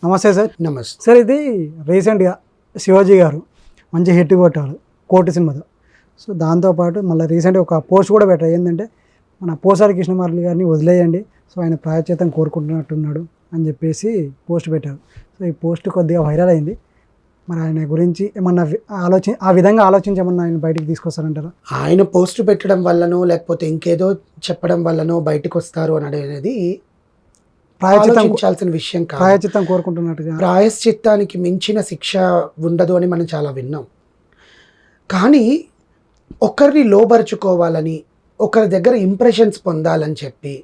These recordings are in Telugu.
నమస్తే సార్. నమస్తే సార్, ఇది రీసెంట్గా శివాజీ గారు మంచి హిట్ కొట్టారు కోర్టు సినిమాతో. సో దాంతోపాటు మళ్ళీ రీసెంట్గా ఒక పోస్ట్ కూడా పెట్టారు. ఏంటంటే మన పోసారి కృష్ణమురళి గారిని వదిలేయండి, సో ఆయన ప్రాయశ్చిత్తం కోరుకుంటున్నట్టున్నాడు అని చెప్పేసి పోస్ట్ పెట్టారు. సో ఈ పోస్ట్ కొద్దిగా వైరల్ అయింది. మరి ఆయన గురించి ఏమన్నా ఆ విధంగా ఆలోచించమన్నా ఆయన బయటికి తీసుకొస్తారంటారా? ఆయన పోస్ట్ పెట్టడం వల్లనో లేకపోతే ఇంకేదో చెప్పడం వల్లనో బయటకు వస్తారు అని అనేది ఆలోచించాల్సిన విషయం కాదు. ప్రాయశ్చిత్తం కోరుకుంటున్నట్టుగా. ప్రాయశ్చిత్తానికి మించిన శిక్ష ఉండదు అని మనం చాలా విన్నాం. కానీ ఒకరిని లోబరుచుకోవాలని, ఒకరి దగ్గర ఇంప్రెషన్స్ పొందాలని చెప్పి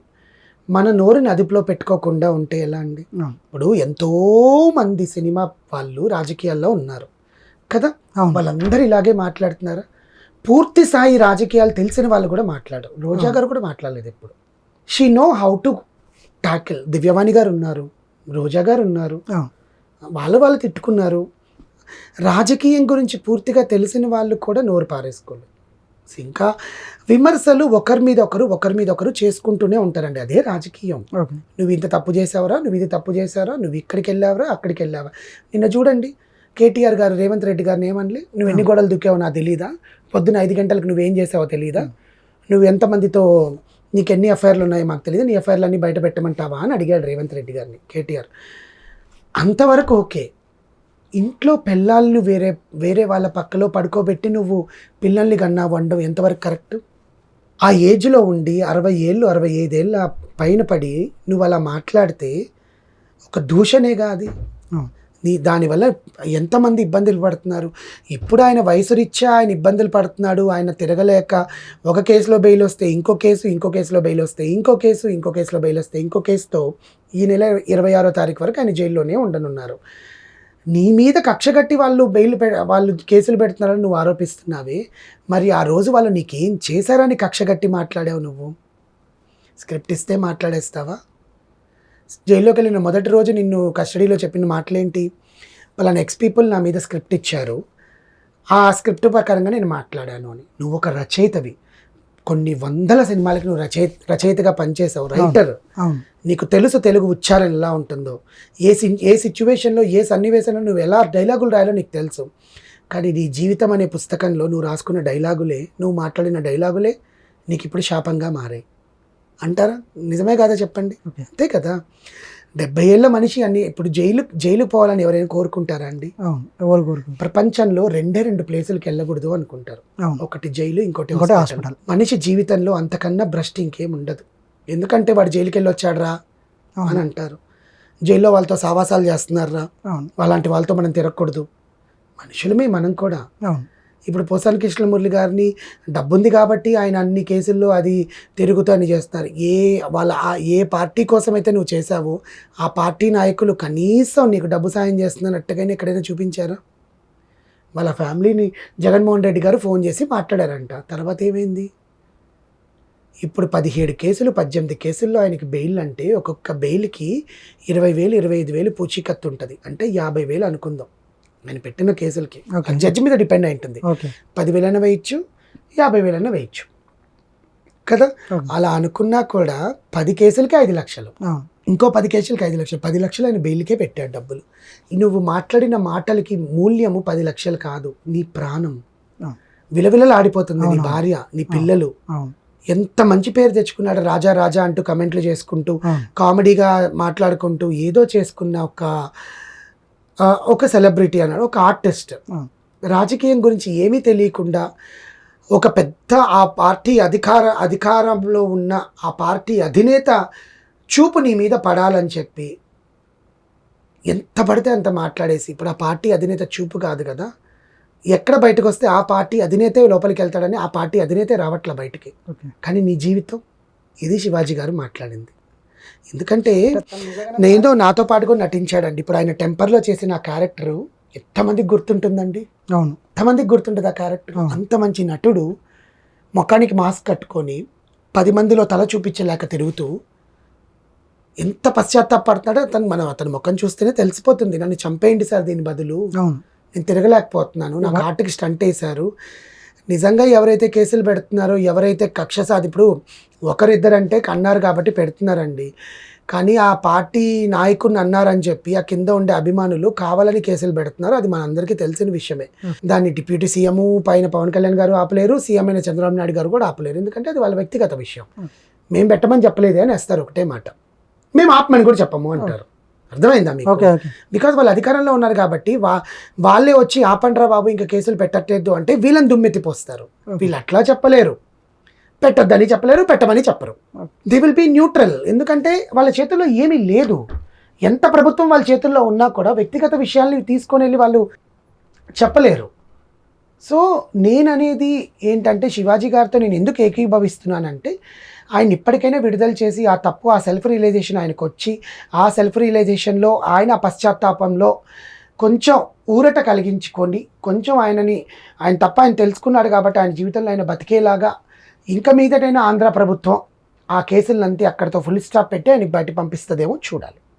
మన నోరుని అదుపులో పెట్టుకోకుండా ఉంటే ఎలా అండి? ఇప్పుడు ఎంతోమంది సినిమా వాళ్ళు రాజకీయాల్లో ఉన్నారు కదా, వాళ్ళందరూ ఇలాగే మాట్లాడుతున్నారా? పూర్తి స్థాయి రాజకీయాలు తెలిసిన వాళ్ళు కూడా మాట్లాడరు. రోజా గారు కూడా మాట్లాడలేదు ఎప్పుడు. She know how to tackle. Divyavani గారు ఉన్నారు, రోజా గారు ఉన్నారు, వాళ్ళు తిట్టుకున్నారు. రాజకీయం గురించి పూర్తిగా తెలిసిన వాళ్ళు కూడా నోరు పారేసుకోలేదు. ఇంకా విమర్శలు ఒకరి మీద ఒకరు చేసుకుంటూనే ఉంటారండి. అదే రాజకీయం. నువ్వు ఇంత తప్పు చేసావరా, నువ్వు ఇది తప్పు చేసావరా, నువ్వు ఇక్కడికి వెళ్ళావరా, అక్కడికి వెళ్ళావా. నిన్న చూడండి, కేటీఆర్ గారు రేవంత్ రెడ్డి గారిని ఏమనలే, నువ్వు ఎన్ని గొడవలు దుక్కావో నాకు తెలీదా, పొద్దున 5 గంటలకు నువ్వేం చేసావో తెలీదా, నువ్వు ఎంతమందితో నీకు ఎన్ని ఎఫ్ఐఆర్లు ఉన్నాయో మాకు తెలియదు, నీ ఎఫ్ఐఆర్లు అన్నీ బయట పెట్టమంటావా అని అడిగాడు రేవంత్ రెడ్డి గారిని కేటీఆర్. అంతవరకు ఓకే. ఇంట్లో పిల్లల్ని వేరే వాళ్ళ పక్కలో పడుకోబెట్టి నువ్వు పిల్లల్ని కన్నావు అనడం ఎంతవరకు కరెక్ట్? ఆ ఏజ్లో ఉండి 60 ఏళ్ళు 65 ఏళ్ళ పైన పడి నువ్వు అలా మాట్లాడితే ఒక దూషణేగా అది. దానివల్ల ఎంతమంది ఇబ్బందులు పడుతున్నారు. ఇప్పుడు ఆయన వయసు రీత్యా ఆయన ఇబ్బందులు పడుతున్నాడు. ఆయన తిరగలేక ఒక కేసులో బెయిల్ వస్తే ఇంకో కేసులో బెయిల్ వస్తే ఇంకో కేసులో బెయిల్ వస్తే ఇంకో కేసుతో ఈ నెల 26వ తారీఖు వరకు ఆయన జైల్లోనే ఉండనున్నారు. నీ మీద కక్ష కట్టి వాళ్ళు కేసులు పెడుతున్నారని నువ్వు ఆరోపిస్తున్నావే, మరి ఆ రోజు వాళ్ళు నీకేం చేశారని కక్ష కట్టి మాట్లాడావు? నువ్వు స్క్రిప్ట్ ఇస్తే మాట్లాడేస్తావా? జైల్లోకి వెళ్ళిన మొదటి రోజు నిన్ను కస్టడీలో చెప్పిన మాటలేంటి? వాళ్ళని పీపుల్ నా మీద స్క్రిప్ట్ ఇచ్చారు, ఆ స్క్రిప్ట్ ప్రకారంగా నేను మాట్లాడాను అని. నువ్వు ఒక రచయితవి, కొన్ని వందల సినిమాలకి నువ్వు రచయితగా పనిచేసావు, రైటర్. నీకు తెలుసు తెలుగు ఉచ్చారణ ఎలా ఉంటుందో, ఏ సిచ్యువేషన్లో ఏ సన్నివేశంలో నువ్వు ఎలా డైలాగులు రాయాలో నీకు తెలుసు. కానీ నీ జీవితం అనే పుస్తకంలో నువ్వు రాసుకున్న డైలాగులే, నువ్వు మాట్లాడిన డైలాగులే నీకు ఇప్పుడు శాపంగా మారాయి అంటారా? నిజమే కాదా చెప్పండి? అంతే కదా. 70 ఏళ్ళ మనిషి అన్ని ఇప్పుడు జైలు పోవాలని ఎవరైనా కోరుకుంటారా అండి? ఎవరు కోరుకుంటారు? ప్రపంచంలో 2 ప్లేసులకి వెళ్ళకూడదు అనుకుంటారు. ఒకటి జైలు, ఇంకోటి హాస్పిటల్. మనిషి జీవితంలో అంతకన్నా భ్రష్టి ఇంకేం ఉండదు. ఎందుకంటే వాడు జైలుకి వెళ్ళి వచ్చాడురా అని అంటారు. జైల్లో వాళ్ళతో సావాసాలు చేస్తున్నారా, అలాంటి వాళ్ళతో మనం తిరగకూడదు. మనుషులమే మనం కూడా. ఇప్పుడు పోసాని కృష్ణమురళి గారిని డబ్బుంది కాబట్టి ఆయన అన్ని కేసుల్లో అది తిరుగుతూ అని చేస్తున్నారు. ఏ పార్టీ కోసమైతే నువ్వు చేసావో ఆ పార్టీ నాయకులు కనీసం నీకు డబ్బు సాయం చేస్తున్నట్టుగానే ఎక్కడైనా చూపించారా? వాళ్ళ ఫ్యామిలీని జగన్మోహన్ రెడ్డి గారు ఫోన్ చేసి మాట్లాడారంట. తర్వాత ఏమైంది? ఇప్పుడు 17 కేసులు 18 కేసుల్లో ఆయనకి బెయిల్ అంటే ఒక్కొక్క బెయిల్కి 20,000 25,000 పూచీకత్తు ఉంటుంది. అంటే 50,000 అనుకుందాం ఆయన పెట్టిన కేసులకి. జడ్జి మీద డిపెండ్ అయి ఉంటుంది. 10,000 వేయచ్చు, 50,000 వేయచ్చు కదా. అలా అనుకున్నా కూడా 10 కేసులకి 5 లక్షలు, ఇంకో 10 కేసులకి 5 లక్షలు, 10 లక్షలు ఆయన బెయిల్కే పెట్టాడు డబ్బులు. నువ్వు మాట్లాడిన మాటలకి మూల్యము 10 లక్షలు కాదు, నీ ప్రాణం విలవిలలు ఆడిపోతుంది. నీ భార్య, నీ పిల్లలు ఎంత మంచి పేరు తెచ్చుకున్నాడు. రాజా రాజా అంటూ కమెంట్లు చేసుకుంటూ, కామెడీగా మాట్లాడుకుంటూ ఏదో చేసుకున్న ఒక సెలబ్రిటీ అన్నాడు, ఒక ఆర్టిస్ట్. రాజకీయం గురించి ఏమీ తెలియకుండా ఒక పెద్ద ఆ పార్టీ అధికారంలో ఉన్న ఆ పార్టీ అధినేత చూపు నీ మీద పడాలని చెప్పి ఎంత పడితే అంత మాట్లాడేసి, ఇప్పుడు ఆ పార్టీ అధినేత చూపు కాదు కదా, ఎక్కడ బయటకు వస్తే ఆ పార్టీ అధినేతే లోపలికి వెళ్తాడని ఆ పార్టీ అధినేతే రావట్లే బయటికి. కానీ నీ జీవితం ఇది శివాజీ గారు మాట్లాడింది. ఎందుకంటే నేను నాతో పాటు కూడా నటించాడండి. ఇప్పుడు ఆయన టెంపర్లో చేసిన ఆ క్యారెక్టరు ఎంతమందికి గుర్తుంటుందండి? ఎంతమందికి గుర్తుంటుంది ఆ క్యారెక్టర్? అంత మంచి నటుడు ముఖానికి మాస్క్ కట్టుకొని 10 మందిలో తల చూపించలేక తిరుగుతూ ఎంత పశ్చాత్తాపడుతున్నాడో అతని ముఖం చూస్తేనే తెలిసిపోతుంది. నన్ను చంపేయండి సార్, దీని బదులు నేను తిరగలేకపోతున్నాను, నాకు హార్ట్కి స్టంట్ వేశారు. నిజంగా ఎవరైతే కేసులు పెడుతున్నారో, ఎవరైతే కక్ష సాధి, ఇప్పుడు ఒకరిద్దరంటే కన్నారు కాబట్టి పెడుతున్నారండి. కానీ ఆ పార్టీ నాయకుడిని అన్నారని చెప్పి ఆ కింద ఉండే అభిమానులు కావాలని కేసులు పెడుతున్నారు. అది మనందరికీ తెలిసిన విషయమే. దాన్ని డిప్యూటీ సీఎం పైన పవన్ కళ్యాణ్ గారు ఆపలేరు, సీఎం అయిన చంద్రబాబు నాయుడు గారు కూడా ఆపలేరు. ఎందుకంటే అది వాళ్ళ వ్యక్తిగత విషయం. మేము పెట్టమని చెప్పలేదే అని వేస్తారు ఒకటే మాట. మేము ఆపమని కూడా చెప్పము అంటారు. అర్థమైందా మీకు? ఓకే ఓకే బికాజ్ వాళ్ళు అధికారంలో ఉన్నారు కాబట్టి వాళ్ళే వచ్చి ఆపండ్రా బాబు ఇంకా కేసులు పెట్టట్లేదు అంటే వీళ్ళని దుమ్మెత్తిపోస్తారు. వీళ్ళు అట్లా చెప్పలేరు, పెట్టొద్దని చెప్పలేరు, పెట్టమని చెప్పరు. They will be neutral. ఎందుకంటే వాళ్ళ చేతుల్లో ఏమీ లేదు. ఎంత ప్రభుత్వం వాళ్ళ చేతుల్లో ఉన్నా కూడా వ్యక్తిగత విషయాల్ని తీసుకొని వెళ్ళి వాళ్ళు చెప్పలేరు. సో నేననేది ఏంటంటే శివాజీ గారితో నేను ఎందుకు ఏకీభవిస్తున్నానంటే ఆయన ఇప్పటికైనా విడుదల చేసి ఆ తప్పు, ఆ సెల్ఫ్ రియలైజేషన్ ఆయనకు వచ్చి ఆ సెల్ఫ్ రియలైజేషన్లో ఆయన పశ్చాత్తాపంలో కొంచెం ఊరట కలిగించుకొని కొంచెం ఆయన తప్ప ఆయన తెలుసుకున్నాడు కాబట్టి ఆయన జీవితంలో ఆయన బతికేలాగా ఇంకా మీదటైనా ఆంధ్ర ప్రభుత్వం ఆ కేసులంతా అక్కడితో ఫుల్ స్టాప్ పెట్టి ఆయన బయట పంపిస్తుందేమో చూడాలి.